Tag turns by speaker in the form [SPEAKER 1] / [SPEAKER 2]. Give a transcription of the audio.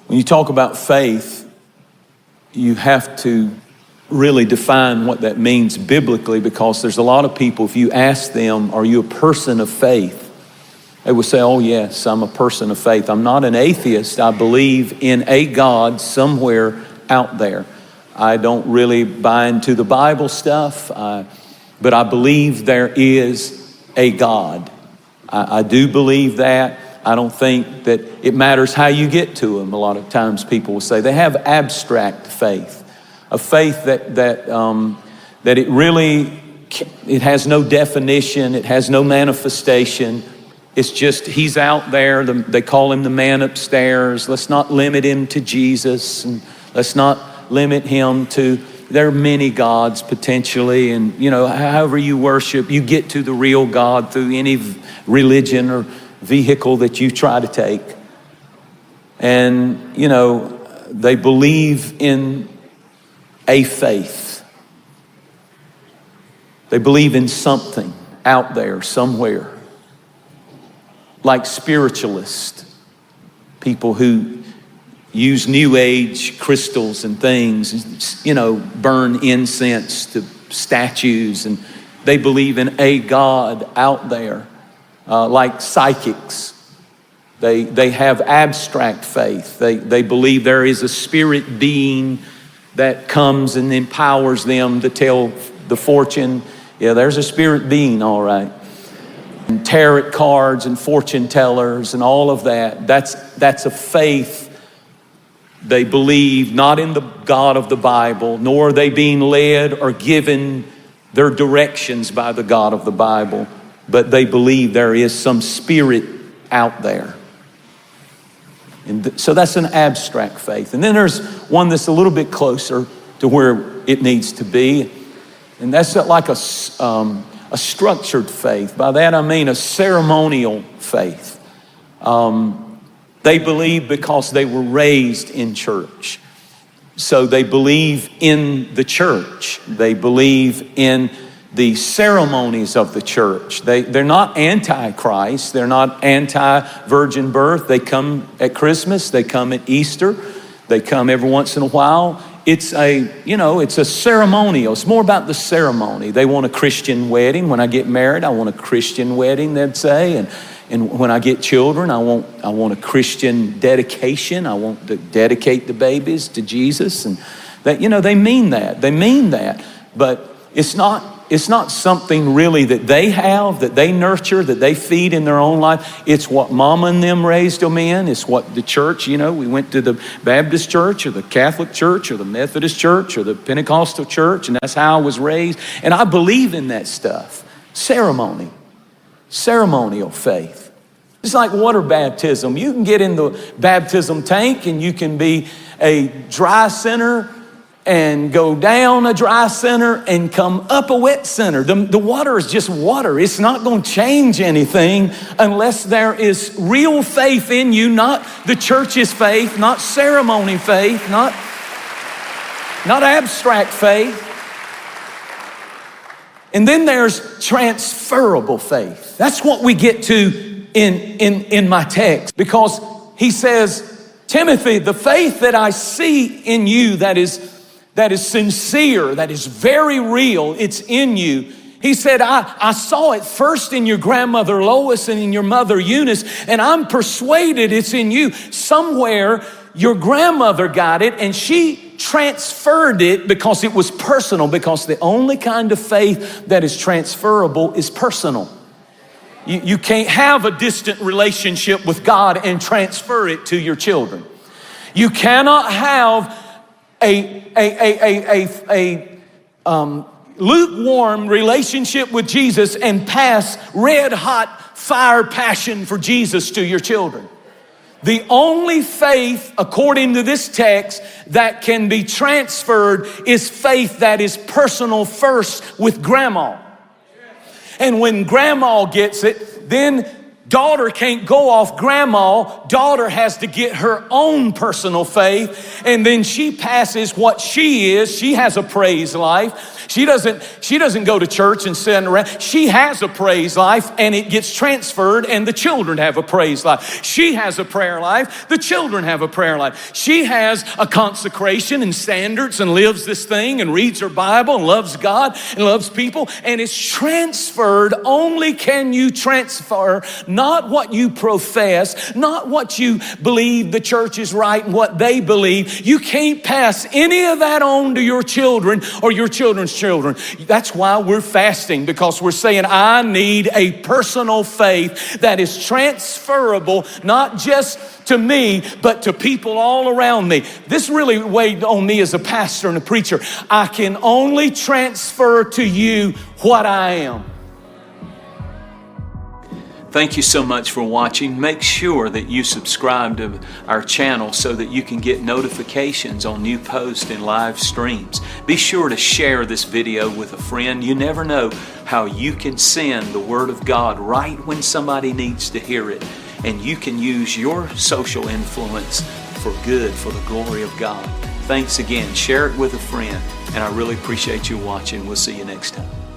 [SPEAKER 1] When you talk about faith, you have to really define what that means biblically, because there's a lot of people, if you ask them, are you a person of faith? They will say, oh yes, I'm a person of faith. I'm not an atheist. I believe in a God somewhere out there. I don't really buy into the Bible stuff, but I believe there is a God. I do believe that. I don't think that it matters how you get to him. A lot of times people will say they have abstract faith. A faith that it really, it has no definition, it has no manifestation. It's just, he's out there, they call him the man upstairs. Let's not limit him to Jesus, and let's not limit him to, there are many gods potentially, and however you worship, you get to the real God through any religion or vehicle that you try to take. And, they believe in a faith. They believe in something out there somewhere. Like spiritualists, people who use New Age crystals and things, burn incense to statues, and they believe in a God out there. Like psychics, they have abstract faith. They believe there is a spirit being that comes and empowers them to tell the fortune. Yeah, there's a spirit being, all right. And tarot cards and fortune tellers and all of that. That's a faith. They believe not in the God of the Bible, nor are they being led or given their directions by the God of the Bible, but they believe there is some spirit out there. And so that's an abstract faith. And then there's one that's a little bit closer to where it needs to be. And that's like a structured faith. By that I mean a ceremonial faith. They believe because they were raised in church. So they believe in the church. They believe in the ceremonies of the church. They're not anti-Christ. They're not anti-virgin birth. They come at Christmas. They come at Easter. They come every once in a while. It's a ceremonial. It's more about the ceremony. They want a Christian wedding. When I get married, I want a Christian wedding, they'd say. And when I get children, I want a Christian dedication. I want to dedicate the babies to Jesus. And that, they mean that. They mean that. But it's not something really that they have, that they nurture, that they feed in their own life. It's what Mama and them raised them in. It's what the church, we went to the Baptist church or the Catholic church or the Methodist church or the Pentecostal church, and that's how I was raised. And I believe in that stuff. Ceremonial faith. It's like water baptism. You can get in the baptism tank and you can be a dry sinner and go down a dry center and come up a wet center. The water is just water. It's not going to change anything unless there is real faith in you, not the church's faith, not ceremony faith, not abstract faith. And then there's transferable faith. That's what we get to in my text, because he says, Timothy, the faith that I see in you that is sincere, that is very real, it's in you. He said, I saw it first in your grandmother Lois and in your mother Eunice, and I'm persuaded it's in you. Somewhere your grandmother got it and she transferred it because it was personal, because the only kind of faith that is transferable is personal. You can't have a distant relationship with God and transfer it to your children. You cannot have a lukewarm relationship with Jesus and pass red hot fire passion for Jesus to your children. The only faith, according to this text, that can be transferred is faith that is personal first with grandma. And when grandma gets it, then Daughter can't go off grandma. Daughter has to get her own personal faith. And then she passes what she is. She has a praise life. She doesn't go to church and sit around. She has a praise life and it gets transferred and the children have a praise life. She has a prayer life. The children have a prayer life. She has a consecration and standards and lives this thing and reads her Bible and loves God and loves people, and it's transferred. Only can you transfer not what you profess, not what you believe the church is right and what they believe. You can't pass any of that on to your children or your children's children. That's why we're fasting, because we're saying I need a personal faith that is transferable, not just to me, but to people all around me. This really weighed on me as a pastor and a preacher. I can only transfer to you what I am. Thank you so much for watching. Make sure that you subscribe to our channel so that you can get notifications on new posts and live streams. Be sure to share this video with a friend. You never know how you can send the Word of God right when somebody needs to hear it. And you can use your social influence for good, for the glory of God. Thanks again. Share it with a friend. And I really appreciate you watching. We'll see you next time.